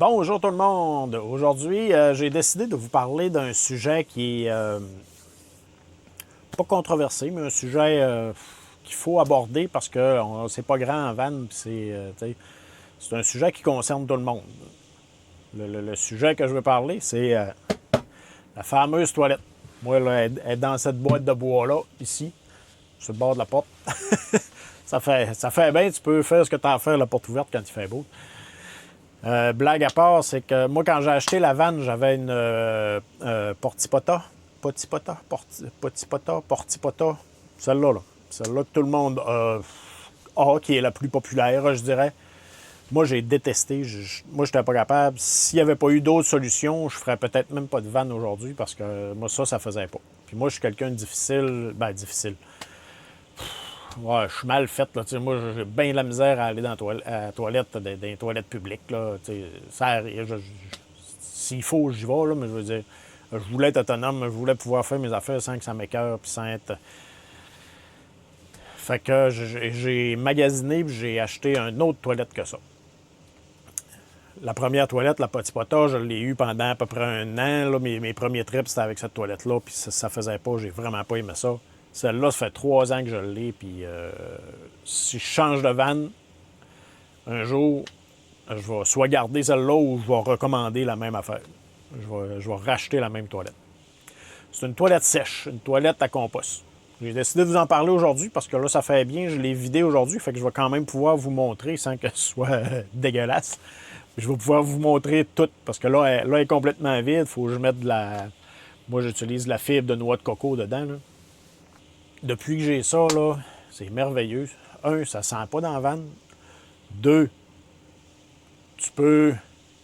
Bonjour tout le monde! Aujourd'hui, j'ai décidé de vous parler d'un sujet qui est pas controversé, mais un sujet qu'il faut aborder parce que c'est pas grand en van, c'est un sujet qui concerne tout le monde. Le sujet que je veux parler, c'est la fameuse toilette. Moi, là, elle est dans cette boîte de bois-là, ici, sur le bord de la porte. ça fait bien, tu peux faire ce que tu as à faire, la porte ouverte quand il fait beau. Blague à part, c'est que moi, quand j'ai acheté la vanne, j'avais une Portipota. Portipota. Celle-là, là. Celle-là que tout le monde a, qui est la plus populaire, je dirais. Moi, j'ai détesté. Moi, je n'étais pas capable. S'il n'y avait pas eu d'autres solutions, je ne ferais peut-être même pas de vanne aujourd'hui parce que moi, ça faisait pas. Puis moi, je suis quelqu'un de difficile. Ben, difficile. Ouais, je suis mal faite. Là. Moi, j'ai bien de la misère à aller dans la toilette, dans les toilettes publiques. Là. S'il faut, j'y vais, là, mais je veux dire, je voulais être autonome, je voulais pouvoir faire mes affaires sans que ça m'écoeure, puis sans être... Fait que j'ai magasiné et j'ai acheté une autre toilette que ça. La première toilette, la Potipota, je l'ai eue pendant à peu près un an. Là, mes premiers trips, c'était avec cette toilette-là, puis ça faisait pas, j'ai vraiment pas aimé ça. Celle-là, ça fait 3 ans que je l'ai, puis si je change de vanne, un jour, je vais soit garder celle-là ou je vais recommander la même affaire. Je vais racheter la même toilette. C'est une toilette sèche, une toilette à compost. J'ai décidé de vous en parler aujourd'hui parce que là, ça fait bien, je l'ai vidé aujourd'hui, fait que je vais quand même pouvoir vous montrer sans que ce soit dégueulasse. Je vais pouvoir vous montrer tout parce que là, elle est complètement vide. Il faut que je mette de la... Moi, j'utilise de la fibre de noix de coco dedans. Là. Depuis que j'ai ça, là, c'est merveilleux. Un, ça sent pas dans la vanne. Deux, tu peux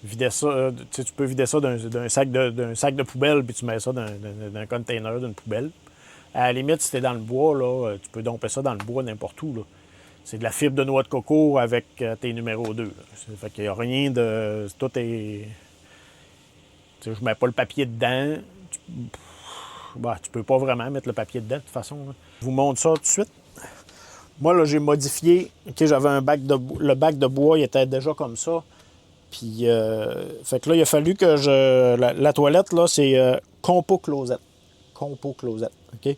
vider ça, tu peux vider ça d'un sac de poubelle puis tu mets ça d'un container, d'une poubelle. À la limite, si t'es dans le bois, là, tu peux domper ça dans le bois n'importe où. Là. C'est de la fibre de noix de coco avec tes numéros 2. Là. Fait qu'il n'y a rien de... Tout est... T'sais, je mets pas le papier dedans. Tu peux pas vraiment mettre le papier dedans, de toute façon. Là. Je vous montre ça tout de suite. Moi, là, j'ai modifié. OK, j'avais un bac de bois. Le bac de bois, il était déjà comme ça. Puis, fait que là, il a fallu que je... La toilette, là, c'est Compo Closet. Compo Closet, OK?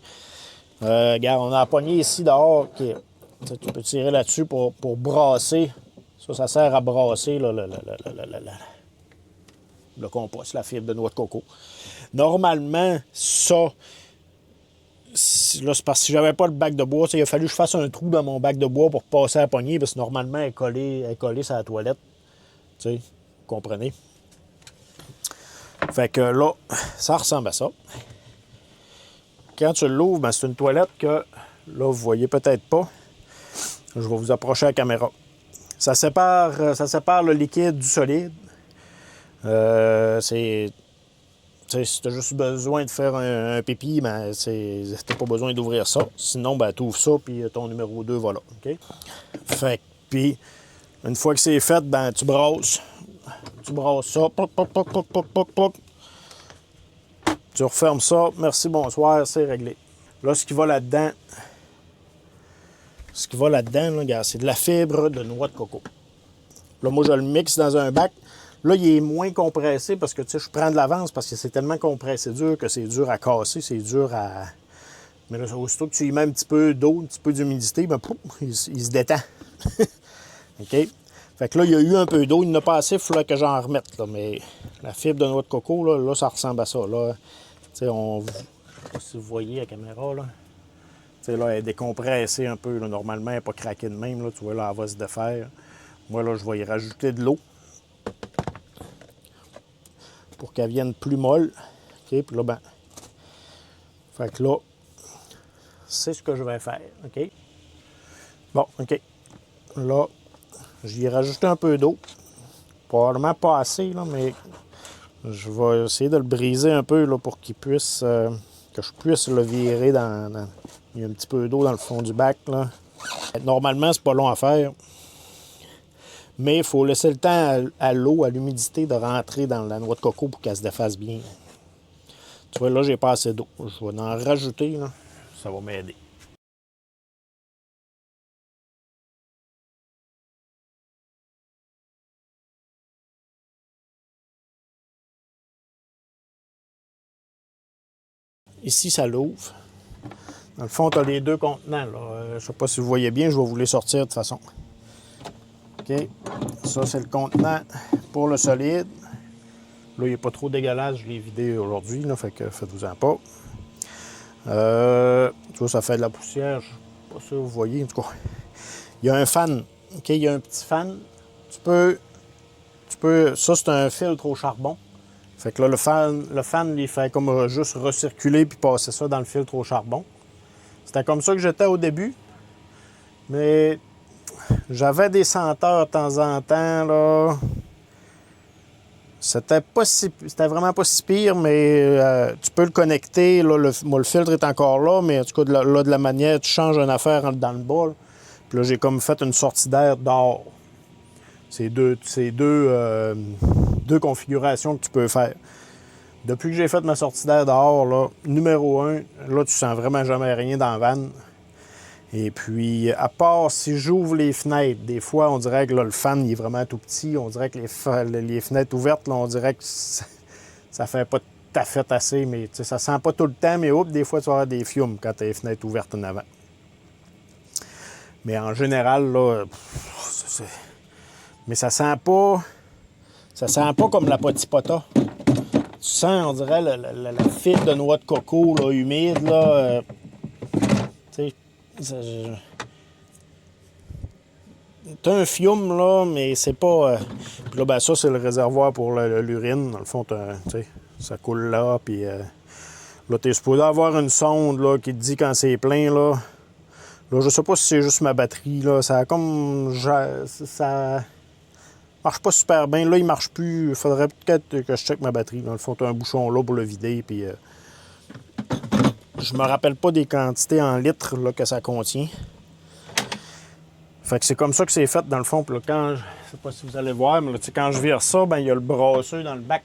Regarde, on a la poignée ici dehors. Okay. Tu peux tirer là-dessus pour brasser. Ça sert à brasser là, le compost, la fibre de noix de coco. Normalement, ça, là, c'est parce que si j'avais pas le bac de bois, il a fallu que je fasse un trou dans mon bac de bois pour passer à la poignée, parce que normalement, elle est collée sur la toilette. Tu sais, vous comprenez? Fait que là, ça ressemble à ça. Quand tu l'ouvres, ben, c'est une toilette que, là, vous voyez peut-être pas. Je vais vous approcher la caméra. Ça sépare le liquide du solide. Si tu as juste besoin de faire un pipi, ben, tu n'as pas besoin d'ouvrir ça. Sinon, ben, tu ouvres ça, puis ton numéro 2 va là. OK? Fait que, puis, une fois que c'est fait, ben, tu brasses. Tu brasses ça. Pop, pop, pop, pop, pop, pop, pop. Tu refermes ça. Merci, bonsoir, c'est réglé. Là, ce qui va là-dedans, là, regarde, c'est de la fibre de noix de coco. Là, moi, je le mixe dans un bac. Là, il est moins compressé parce que, tu sais, je prends de l'avance parce que c'est tellement compressé dur que c'est dur à casser, c'est dur à... Mais là, aussitôt que tu y mets un petit peu d'eau, un petit peu d'humidité, ben, pouf, il se détend. OK? Fait que là, il y a eu un peu d'eau. Il n'a pas assez, il faudrait que j'en remette, là. Mais la fibre de noix de coco, là, ça ressemble à ça, là. Tu sais, je sais pas si vous voyez la caméra, là. Tu sais, là, elle est décompressée un peu, là. Normalement, elle n'est pas craquée de même, là. Tu vois, là, elle va se défaire. Moi, là, je vais y rajouter de l'eau pour qu'elle vienne plus molle. OK? Puis là, ben... Fait que là, c'est ce que je vais faire. OK? Bon, OK. Là, j'y ai rajouté un peu d'eau. Probablement pas assez, là, mais je vais essayer de le briser un peu là, pour qu'il puisse... que je puisse le virer dans... Il y a un petit peu d'eau dans le fond du bac, là. Normalement, c'est pas long à faire. Mais il faut laisser le temps à l'eau, à l'humidité de rentrer dans la noix de coco pour qu'elle se défasse bien. Tu vois, là, j'ai pas assez d'eau. Je vais en rajouter, là. Ça va m'aider. Ici, ça l'ouvre. Dans le fond, tu as les deux contenants. Je ne sais pas si vous voyez bien, je vais vous les sortir de toute façon. OK. Ça, c'est le contenant pour le solide. Là, il n'est pas trop dégueulasse, je l'ai vidé aujourd'hui, là, fait que faites-vous-en pas. Tu vois, ça fait de la poussière, je ne sais pas si vous voyez, en tout cas. Il y a un fan, OK? Il y a un petit fan. Ça, c'est un filtre au charbon. Fait que là, le fan, il fait comme juste recirculer puis passer ça dans le filtre au charbon. C'était comme ça que j'étais au début. Mais j'avais des senteurs de temps en temps, là. C'était vraiment pas si pire, mais tu peux le connecter. Là, le filtre est encore là, mais en tout cas, de la manière, tu changes une affaire dans le bol. Puis là, j'ai comme fait une sortie d'air dehors. C'est deux configurations que tu peux faire. Depuis que j'ai fait ma sortie d'air dehors, là, numéro 1, là, tu sens vraiment jamais rien dans la vanne. Et puis, à part si j'ouvre les fenêtres, des fois, on dirait que là, le fan, il est vraiment tout petit. On dirait que les fenêtres ouvertes, là, on dirait que ça fait pas tout à fait assez. Mais ça sent pas tout le temps, mais des fois, tu vas avoir des fumes quand tu as les fenêtres ouvertes en avant. Mais en général, là, mais ça sent pas comme la potipota. Tu sens, on dirait, la fibre de noix de coco là, humide, là. Tu sais, t'as un fiume, là, mais c'est pas... Puis là, ben ça, c'est le réservoir pour l'urine. Dans le fond, ça coule là, puis... là, t'es supposé avoir une sonde, là, qui te dit quand c'est plein, là. Là, je sais pas si c'est juste ma batterie, là. Ça a comme... Ça marche pas super bien. Là, il marche plus. Il faudrait peut-être que je check ma batterie. Dans le fond, t'as un bouchon là pour le vider, puis... je me rappelle pas des quantités en litres, là, que ça contient. Fait que c'est comme ça que c'est fait, dans le fond. Puis là, quand... Je sais pas si vous allez voir, mais là, quand je vire ça, ben il y a le brasseux dans le bac.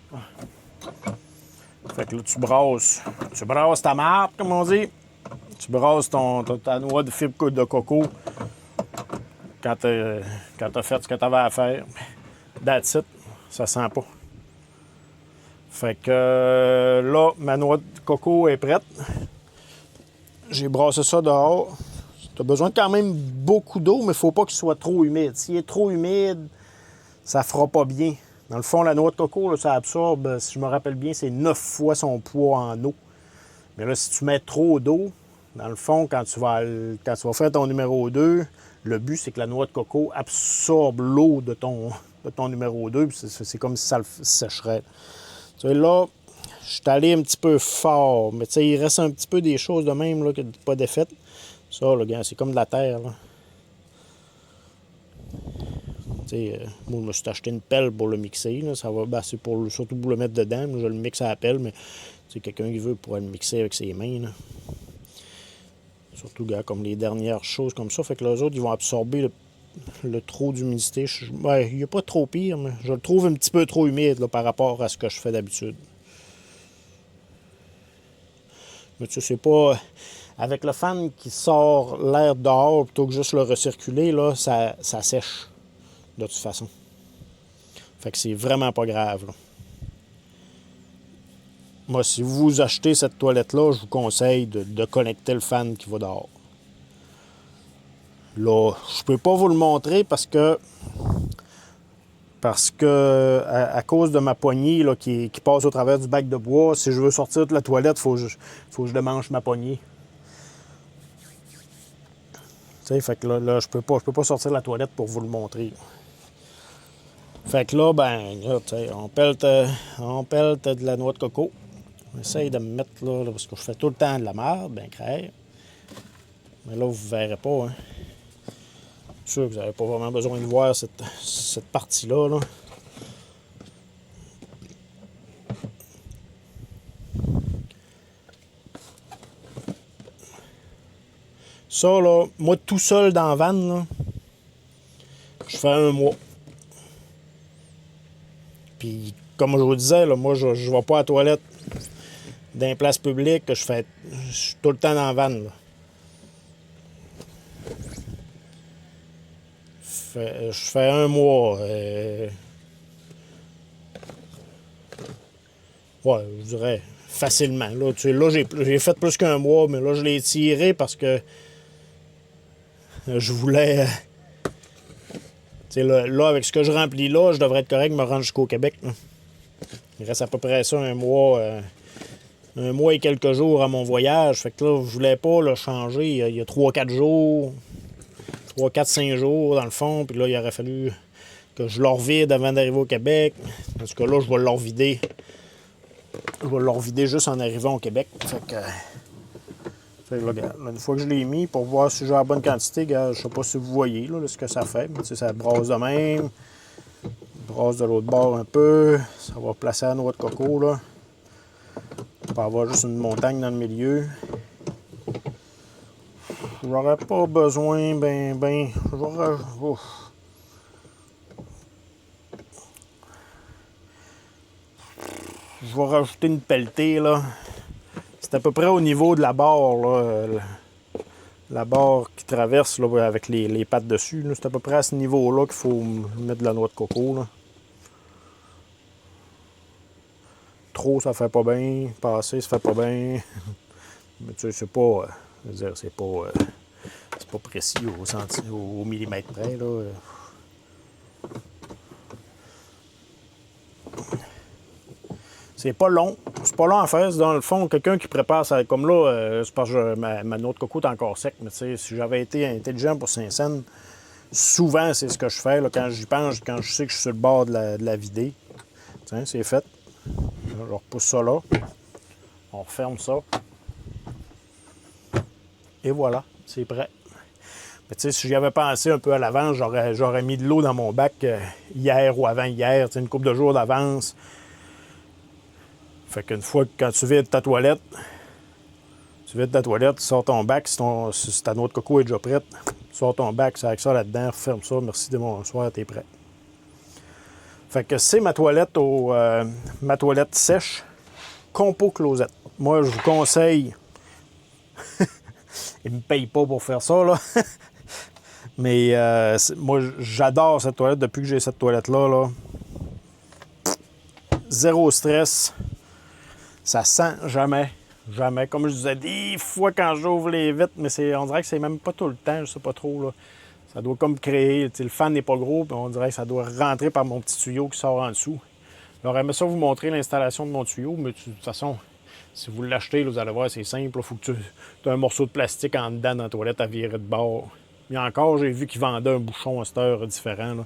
Fait que là, tu brasses ta marde, comme on dit. Tu brasses ta noix de fibre de coco quand t'as fait ce que t'avais à faire. That's it. Ça sent pas. Fait que là, ma noix de coco est prête. J'ai brassé ça dehors. Tu as besoin de quand même beaucoup d'eau, mais il ne faut pas qu'il soit trop humide. S'il est trop humide, ça ne fera pas bien. Dans le fond, la noix de coco, là, ça absorbe, si je me rappelle bien, c'est 9 fois son poids en eau. Mais là, si tu mets trop d'eau, dans le fond, quand tu vas faire ton numéro 2, le but, c'est que la noix de coco absorbe l'eau de ton numéro 2, puis c'est comme si ça le sécherait. Tu sais, là, je suis allé un petit peu fort, mais tu sais, il reste un petit peu des choses de même, là, pas défaites. Ça, là, gars, c'est comme de la terre, là. Tu sais, moi, je me suis acheté une pelle pour le mixer, là. Ça va, c'est surtout pour le mettre dedans. Moi, je le mixe à la pelle, mais quelqu'un qui veut pourrait le mixer avec ses mains, là. Surtout, gars, comme les dernières choses comme ça. Fait que les autres, ils vont absorber le trop d'humidité. Ouais, il n'y a pas trop pire, mais je le trouve un petit peu trop humide, là, par rapport à ce que je fais d'habitude. Mais tu sais, c'est pas... Avec le fan qui sort l'air dehors plutôt que juste le recirculer, là, ça sèche de toute façon. Fait que c'est vraiment pas grave, là. Moi, si vous achetez cette toilette-là, je vous conseille de connecter le fan qui va dehors. Là, je peux pas vous le montrer parce que à cause de ma poignée là, qui passe au travers du bac de bois, si je veux sortir de la toilette, faut que je démanche ma poignée. Tu sais, fait que là, je peux pas sortir de la toilette pour vous le montrer. Fait que là, ben, là, on pèle de la noix de coco. On essaye de me mettre là, parce que je fais tout le temps de la merde, ben crème. Mais là, vous verrez pas, hein. Je suis sûr que vous n'avez pas vraiment besoin de voir cette partie-là, là. Ça, là, moi, tout seul dans la vanne, là, je fais 1 mois. Puis, comme je vous disais, là, moi, je vais pas à la toilette dans les places publiques, je suis tout le temps dans la vanne, là. Je fais 1 mois. Ouais, je dirais facilement. Là, là j'ai fait plus qu'un mois, mais là, je l'ai tiré parce que je voulais... là, avec ce que je remplis là, je devrais être correct de me rendre jusqu'au Québec. Là. Il reste à peu près ça, un mois et quelques jours à mon voyage. Fait que là, je voulais pas le changer. Il y a 3-4 jours, 3-4-5 jours dans le fond. Puis là, il aurait fallu que je le revide avant d'arriver au Québec. En tout cas, là, je vais le revider. Je vais le revider juste en arrivant au Québec. Fait que là, une fois que je l'ai mis, pour voir si j'ai la bonne quantité, je sais pas si vous voyez là, ce que ça fait. Mais, ça brasse de même. Brasse de l'autre bord un peu. Ça va placer la noix de coco. Là. On va avoir juste une montagne dans le milieu. J'aurais pas besoin, je vais rajouter une pelletée, là. C'est à peu près au niveau de la barre, là. La barre qui traverse, là, avec les pattes dessus. C'est à peu près à ce niveau-là qu'il faut mettre de la noix de coco, là. Trop, ça fait pas bien. Pas assez, ça fait pas bien. Mais tu sais, c'est pas... je veux dire, c'est pas précis au millimètre près, là. C'est pas long. C'est pas long à faire. Dans le fond, quelqu'un qui prépare ça, comme là, c'est parce que ma noix de coco est encore sec. Mais tu sais, si j'avais été intelligent pour Saint-Saëns, souvent, c'est ce que je fais. Là, quand j'y pense, quand je sais que je suis sur le bord de la vider. Tiens, c'est fait. Je repousse ça là. On referme ça. Et voilà, c'est prêt. Mais tu sais, si j'y avais pensé un peu à l'avance, j'aurais mis de l'eau dans mon bac hier ou avant-hier, une couple de jours d'avance. Fait qu'une fois que quand tu vides ta toilette, tu sors ton bac, si ta noix de coco est déjà prête, tu sors ton bac, c'est avec ça là-dedans, ferme ça, merci de bonsoir, t'es prêt. Fait que c'est ma toilette sèche, compo closette. Moi, je vous conseille, ils me payent pas pour faire ça, là. Mais moi, j'adore cette toilette depuis que j'ai cette toilette-là, là. Zéro stress. Ça sent jamais. Jamais. Comme je disais, des fois quand j'ouvre les vitres, mais on dirait que c'est même pas tout le temps, je sais pas trop. Là. Ça doit comme créer. Le fan n'est pas gros, puis on dirait que ça doit rentrer par mon petit tuyau qui sort en dessous. J'aurais aimé ça vous montrer l'installation de mon tuyau, mais de toute façon, si vous l'achetez, là, vous allez voir, c'est simple. Il faut que tu aies un morceau de plastique en dedans dans la toilette à virer de bord. Et encore, j'ai vu qu'ils vendaient un bouchon à cette heure différent. Là.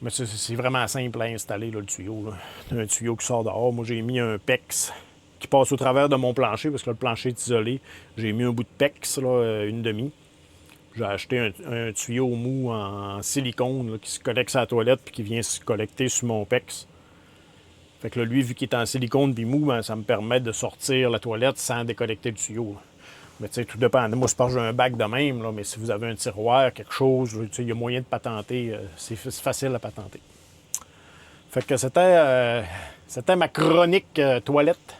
Mais c'est vraiment simple à installer, là, le tuyau. Là. Un tuyau qui sort dehors. Moi, j'ai mis un PEX qui passe au travers de mon plancher, parce que là, le plancher est isolé. J'ai mis un bout de PEX, là, une demi. J'ai acheté un tuyau mou en silicone là, qui se connecte sur la toilette puis qui vient se connecter sur mon PEX. Fait que là, lui, vu qu'il est en silicone puis mou, ben, ça me permet de sortir la toilette sans déconnecter le tuyau. Là. Mais tu sais, tout dépend. Moi, c'est parce que j'ai un bac de même, là, mais si vous avez un tiroir, quelque chose, il y a moyen de patenter. C'est facile à patenter. Fait que c'était ma chronique toilette.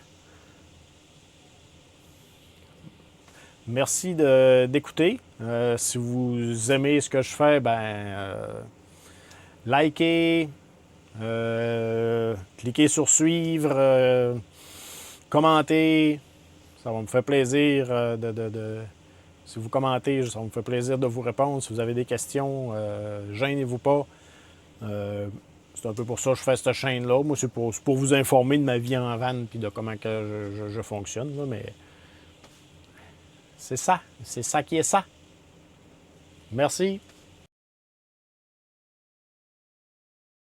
Merci d'écouter. Si vous aimez ce que je fais, likez, cliquez sur suivre, commentez. Ça va me faire plaisir si vous commentez, ça va me faire plaisir de vous répondre. Si vous avez des questions, gênez-vous pas. C'est un peu pour ça que je fais cette chaîne-là. Moi, c'est pour vous informer de ma vie en van et de comment que je fonctionne. Là, mais c'est ça qui est ça. Merci.